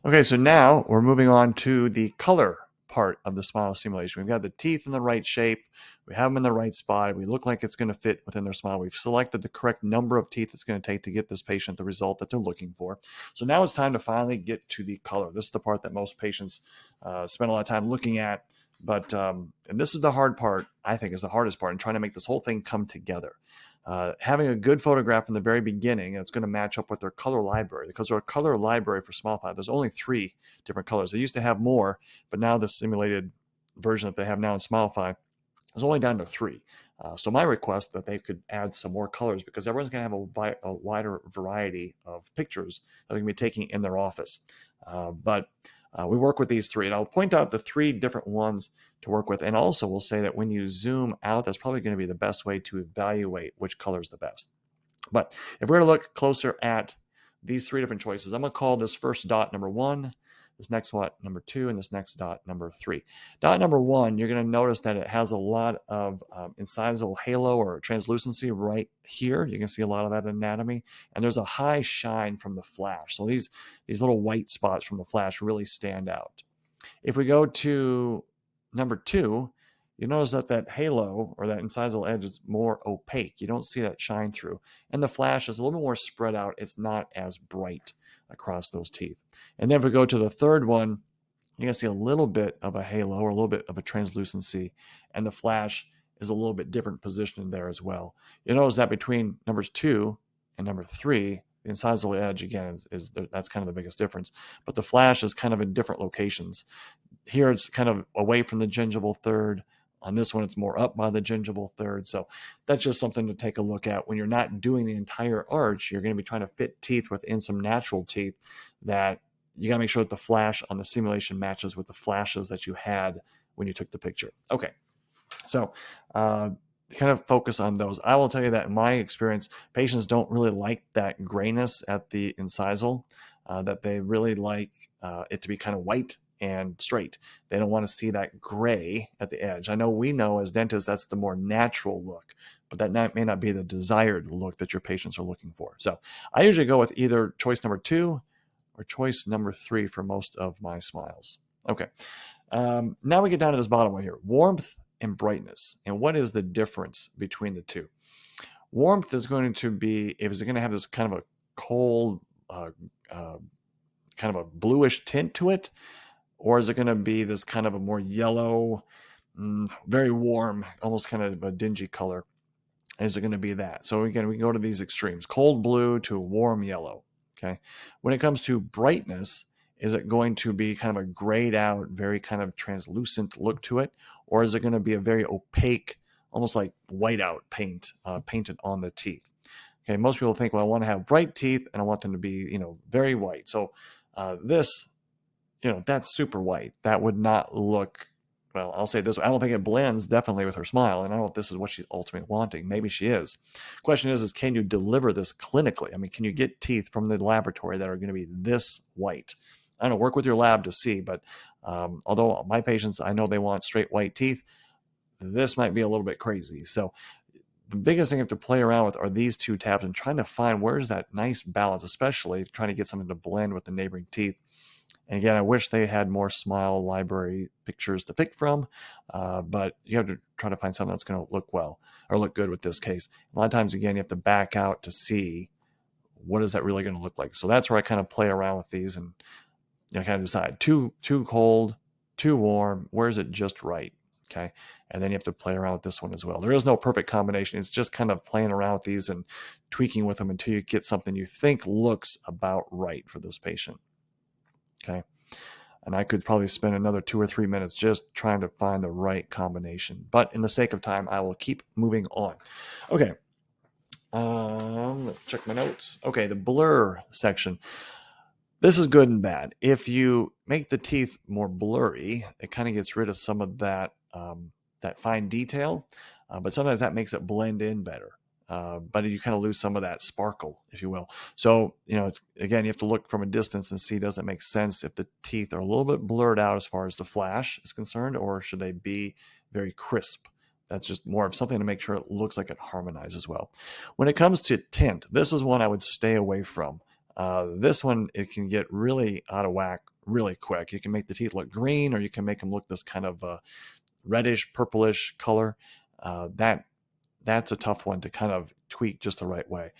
Okay, so now we're moving on to the color part of the smile simulation. We've got the teeth in the right shape. We have them in the right spot. We look like it's going to fit within their smile. We've selected the correct number of teeth it's going to take to get this patient the result that they're looking for. So now it's time to finally get to the color. This is the part that most patients spend a lot of time looking at. But and this is the hard part, I think, is the hardest part in trying to make this whole thing come together. Having a good photograph from the very beginning that's going to match up with their color library, because our color library for Smilefy, there's only 3 different colors. They used to have more, but now the simulated version that they have now in Smilefy is only down to 3. So my request that they could add some more colors, because everyone's going to have a wider variety of pictures that they're going to be taking in their office. But we work with these 3, and I'll point out the 3 different ones to work with. And also we'll say that when you zoom out, that's probably going to be the best way to evaluate which color is the best. But if we're going to look closer at these 3 different choices, I'm going to call this first dot number 1, this next one number 2, and this next dot number 3. Dot number 1, you're going to notice that it has a lot of incisal halo or translucency right here. You can see a lot of that anatomy, and there's a high shine from the flash. So these little white spots from the flash really stand out. If we go to number 2, you notice that halo or that incisal edge is more opaque. You don't see that shine through. And the flash is a little bit more spread out. It's not as bright across those teeth. And then if we go to the third one, you can see a little bit of a halo or a little bit of a translucency. And the flash is a little bit different positioned there as well. You notice that between numbers 2 and number 3, the incisal edge, again, is that's kind of the biggest difference. But the flash is kind of in different locations. Here it's kind of away from the gingival third. On this one, it's more up by the gingival third. So that's just something to take a look at. When you're not doing the entire arch, you're going to be trying to fit teeth within some natural teeth, that you got to make sure that the flash on the simulation matches with the flashes that you had when you took the picture. Okay, so kind of focus on those. I will tell you that in my experience, patients don't really like that grayness at the incisal, that they really like it to be kind of white and straight. They don't want to see that gray at the edge. I know we know as dentists that's the more natural look, but that may not be the desired look that your patients are looking for. So I usually go with either choice number 2 or choice number 3 for most of my smiles. Okay, now we get down to this bottom one here, warmth and brightness. And what is the difference between the 2? Warmth is going to be, if it's going to have this kind of a cold, kind of a bluish tint to it, or is it going to be this kind of a more yellow, very warm, almost kind of a dingy color? Is it going to be that? So again, we can go to these extremes, cold blue to warm yellow. Okay. When it comes to brightness, is it going to be kind of a grayed out, very kind of translucent look to it? Or is it going to be a very opaque, almost like whiteout paint painted on the teeth? Okay. Most people think, well, I want to have bright teeth and I want them to be, very white. So this, that's super white. That would not look, well, I'll say this. I don't think it blends definitely with her smile. And I don't know if this is what she's ultimately wanting. Maybe she is. Question is can you deliver this clinically? I mean, can you get teeth from the laboratory that are going to be this white? I don't know, work with your lab to see. But although my patients, I know they want straight white teeth, this might be a little bit crazy. So the biggest thing you have to play around with are these 2 tabs and trying to find where's that nice balance, especially trying to get something to blend with the neighboring teeth. And again, I wish they had more smile library pictures to pick from, but you have to try to find something that's going to look well or look good with this case. A lot of times, again, you have to back out to see what is that really going to look like. So that's where I kind of play around with these and kind of decide too cold, too warm, where is it just right? Okay. And then you have to play around with this one as well. There is no perfect combination. It's just kind of playing around with these and tweaking with them until you get something you think looks about right for this patient. Okay. And I could probably spend another 2 or 3 minutes just trying to find the right combination. But in the sake of time, I will keep moving on. Okay. Let's check my notes. Okay, the blur section. This is good and bad. If you make the teeth more blurry, it kind of gets rid of some of that that fine detail, but sometimes that makes it blend in better. But you kind of lose some of that sparkle, if you will. So, again, you have to look from a distance and see, does it make sense if the teeth are a little bit blurred out as far as the flash is concerned, or should they be very crisp? That's just more of something to make sure it looks like it harmonizes well. When it comes to tint, this is one I would stay away from. This one, it can get really out of whack really quick. You can make the teeth look green, or you can make them look this kind of reddish, purplish color. That's a tough one to kind of tweak just the right way.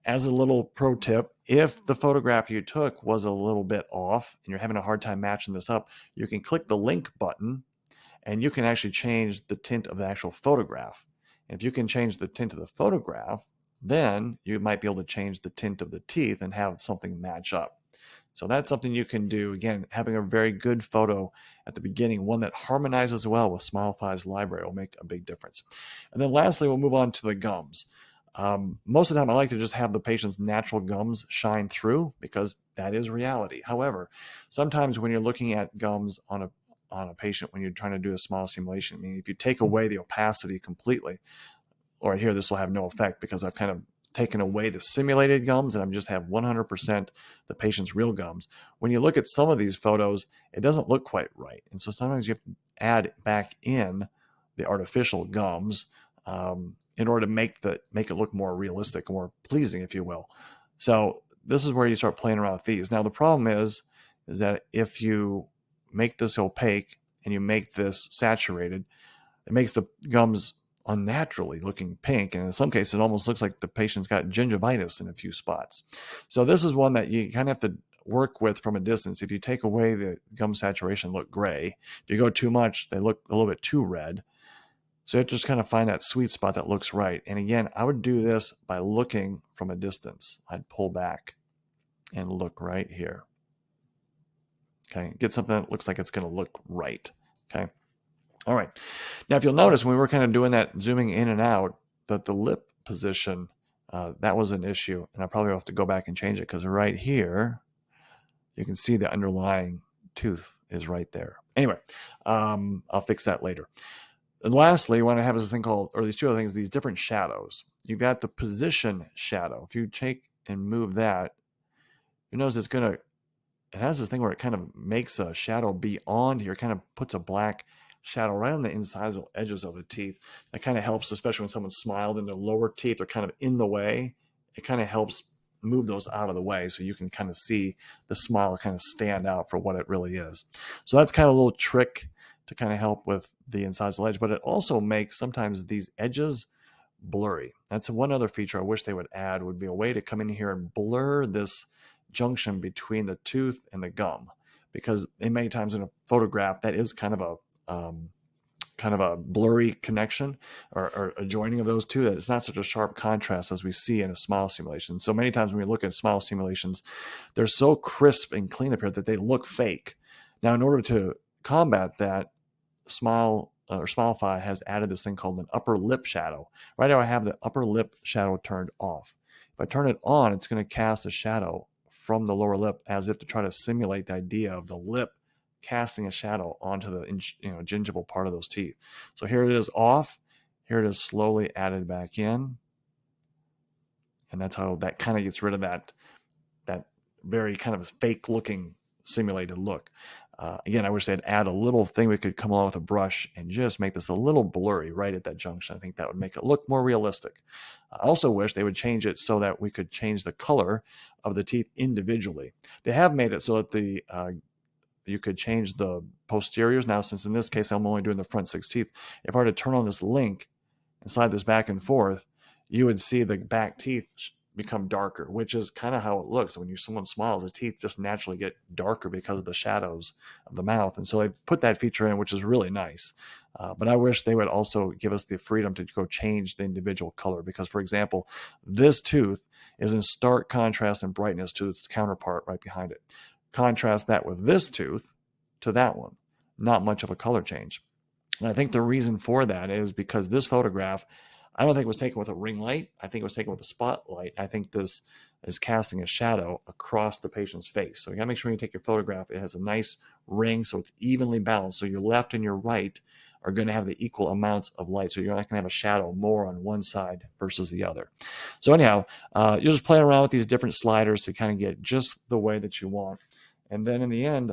As a little pro tip, if the photograph you took was a little bit off and you're having a hard time matching this up, you can click the link button and you can actually change the tint of the actual photograph. And if you can change the tint of the photograph, then you might be able to change the tint of the teeth and have something match up. So that's something you can do. Again, having a very good photo at the beginning, one that harmonizes well with Smilefy's library, will make a big difference. And then lastly, we'll move on to the gums. Most of the time, I like to just have the patient's natural gums shine through because that is reality. However, sometimes when you're looking at gums on a patient, when you're trying to do a smile simulation, I mean, if you take away the opacity completely, or here this will have no effect because I've kind of taken away the simulated gums and I'm just have 100% the patient's real gums. When you look at some of these photos, it doesn't look quite right. And so sometimes you have to add back in the artificial gums in order to make it look more realistic, more pleasing, if you will. So this is where you start playing around with these. Now the problem is that if you make this opaque and you make this saturated, it makes the gums unnaturally looking pink, and in some cases it almost looks like the patient's got gingivitis in a few spots. So this is one that you kind of have to work with from a distance. If you take away the gum saturation, look gray. If you go too much, they look a little bit too red. So you have to just kind of find that sweet spot that looks right. And again, I would do this by looking from a distance. I'd pull back and look right here. Okay, get something that looks like it's going to look right. Okay. All right. Now, if you'll notice, when we were kind of doing that zooming in and out, that the lip position, that was an issue. And I probably have to go back and change it because right here, you can see the underlying tooth is right there. Anyway, I'll fix that later. And lastly, what I have is this thing called, or these two other things, these different shadows. You've got the position shadow. If you take and move that, you notice it has this thing where it kind of makes a shadow beyond here, kind of puts a black shadow right on the insides edges of the teeth. That kind of helps, especially when someone smiled and their lower teeth are kind of in the way. It kind of helps move those out of the way so you can kind of see the smile kind of stand out for what it really is. So that's kind of a little trick to kind of help with the incisal edge, but it also makes sometimes these edges blurry. That's one other feature I wish they would add, would be a way to come in here and blur this junction between the tooth and the gum, because many times in a photograph that is kind of a blurry connection or a joining of those two, that it's not such a sharp contrast as we see in a smile simulation. So many times when we look at smile simulations, they're so crisp and clean up here that they look fake. Now, in order to combat that, Smilefy has added this thing called an upper lip shadow. Right now I have the upper lip shadow turned off. If I turn it on, it's going to cast a shadow from the lower lip as if to try to simulate the idea of the lip casting a shadow onto the gingival part of those teeth. So here it is off. Here it is slowly added back in. And that's how that kind of gets rid of that very kind of fake looking simulated look. Again, I wish they'd add a little thing we could come along with a brush and just make this a little blurry right at that junction. I think that would make it look more realistic. I also wish they would change it so that we could change the color of the teeth individually. They have made it so that you could change the posteriors. Now, since in this case I'm only doing the front 6 teeth, if I were to turn on this link and slide this back and forth, you would see the back teeth become darker, which is kind of how it looks. When someone smiles, the teeth just naturally get darker because of the shadows of the mouth. And so they put that feature in, which is really nice. But I wish they would also give us the freedom to go change the individual color, because, for example, this tooth is in stark contrast and brightness to its counterpart right behind it. Contrast that with this tooth to that one. Not much of a color change. And I think the reason for that is because this photograph, I don't think it was taken with a ring light. I think it was taken with a spotlight. I think this is casting a shadow across the patient's face. So you gotta make sure when you take your photograph, it has a nice ring so it's evenly balanced. So your left and your right are going to have the equal amounts of light. So you're not going to have a shadow more on one side versus the other. So anyhow, you're just playing around with these different sliders to kind of get just the way that you want. And then in the end,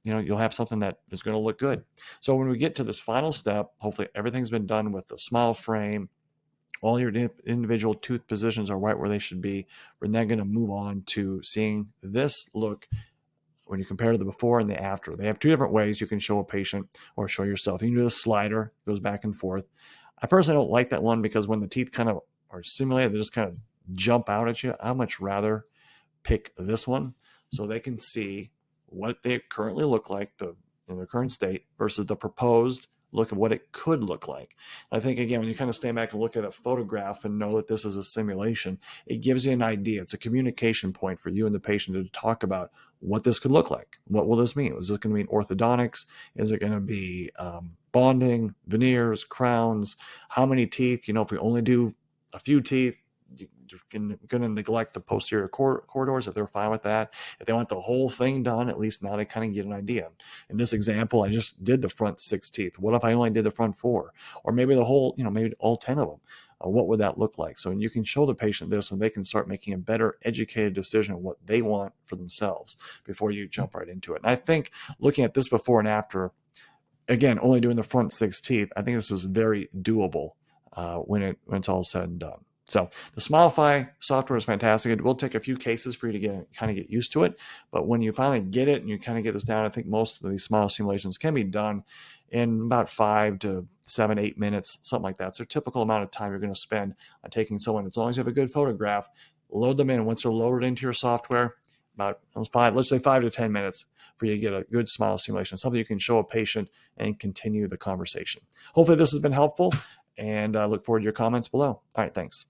you'll have something that is going to look good. So when we get to this final step, hopefully everything's been done with the smile frame, All your individual tooth positions are right where they should be. We're then going to move on to seeing this look when you compare to the before and the after. They have two different ways you can show a patient or show yourself. You can do the slider, goes back and forth. I personally don't like that one because when the teeth kind of are simulated, they just kind of jump out at you. I much rather pick this one so they can see what they currently look like in their current state versus the proposed look of what it could look like. I think, again, when you kind of stand back and look at a photograph and know that this is a simulation, it gives you an idea. It's a communication point for you and the patient to talk about what this could look like. What will this mean? Is it going to mean orthodontics? Is it going to be bonding, veneers, crowns? How many teeth? If we only do a few teeth, you're going to neglect the posterior corridors if they're fine with that. If they want the whole thing done, at least now they kind of get an idea. In this example, I just did the front 6 teeth. What if I only did the front 4? Or maybe the whole, maybe all 10 of them. What would that look like? So you can show the patient this and they can start making a better educated decision of what they want for themselves before you jump right into it. And I think looking at this before and after, again, only doing the front 6 teeth, I think this is very doable when it's all said and done. So the Smilefy software is fantastic. It will take a few cases for you to kind of get used to it. But when you finally get it and you kind of get this down, I think most of these smile simulations can be done in about 5 to 7, 8 minutes, something like that. So a typical amount of time you're going to spend on taking someone, as long as you have a good photograph, load them in. Once they're loaded into your software, about 5, let's say 5 to 10 minutes for you to get a good smile simulation, something you can show a patient and continue the conversation. Hopefully this has been helpful, and I look forward to your comments below. All right, thanks.